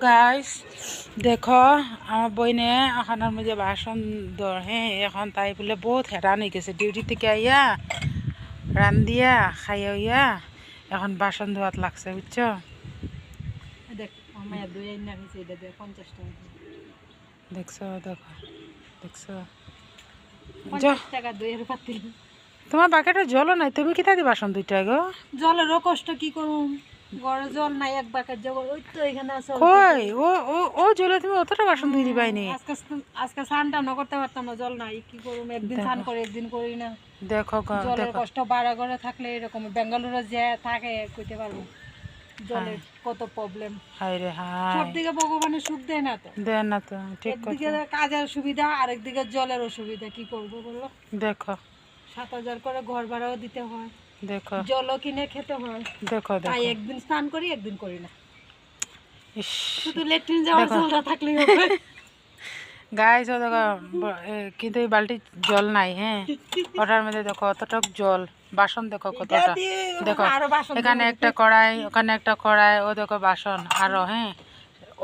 Guys দেখো আমার বইনে এখনের মধ্যে বাসন দর হ্যাঁ এখন তাই বলে বহুত হেরান হয়ে গেছে ডিউটি থেকে আইয়া রান্দিয়া খাইয়া হইয়া এখন বাসন ধোয়াত লাগছে বুঝছো। দেখছো দেখো দেখছো তোমার বাকেটে জলও নাই, তুমি কি তাদি বাসন দুইটা গো? জলেরও কষ্ট কি করুম, ঘরে জল নাই, এক বাকেট জল ওই তো এখানে আছে। কই ও ও ও জলে তুমি অতটা বাসন ধুই দিবাইনি? আজকে স্নানটা না করতে পারতাম না, জল নাই কি করুম, একদিন স্নান করে একদিন করি না। দেখো জলের কষ্ট বাড়া ঘরে থাকলে এরকম, বেঙ্গালুরে যে থাকে কইতে পারবো জলের কত প্রবলেম। হায় রে হায়, সব দিকে ভগবানের সুখ দেয় না তো, দেন না তো ঠিক একদিকে কাজের সুবিধা আর একদিকে জলের অসুবিধা, কি করবো বলো। দেখো 7,000 করে ঘর ভাড়াও দিতে হয়, দেখো জলও কিনে খেতে হয়, দেখো তাই দেখো একদিন স্নান করি একদিন করি না। ইস শুধু লেট্রিন যাওয়ার জলটা থাকলেই হবে। গাইস ও দেখো কিন্তু এই বালতি জল নাই হ্যাঁ, ওটার মধ্যে দেখো অতটুক জল, বাসন দেখো কতটা, দেখো এখানে একটা কড়াই ওখানে একটা কড়াই, ও দেখো বাসন আরো হ্যাঁ,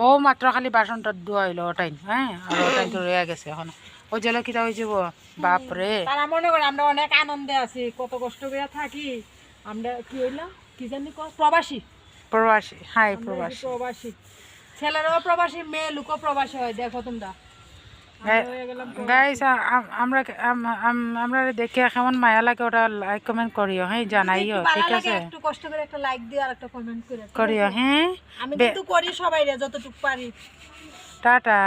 ও মাত্র খালি বাসনটা ধোয়া হইলো ওটাই হ্যাঁ, আর ওটাই তো রয়ে গেছে এখন ওই জলে কিটা হয়ে যাবো বাপরে। তারা মনে করে আমরা অনেক আনন্দে আছি, কত কষ্ট করে থাকি আমরা, কি হইলো কি জানি প্রবাসী প্রবাসী, হাই প্রবাসী, প্রবাসী ছেলেরাও প্রবাসী, মেয়ে লোকও প্রবাসী হয়, দেখো তোমরা। গাইস আমরা আমরা দেখে কেমন মায়া লাগে ওটা লাইক কমেন্ট করিও হ্যাঁ, জানাইও ঠিক আছে, একটু কষ্ট করে একটা লাইক দিও আর একটা কমেন্ট করে করিও হ্যাঁ, আমি কিন্তু করি সবাই রে যতটুকু পারি। টাটা।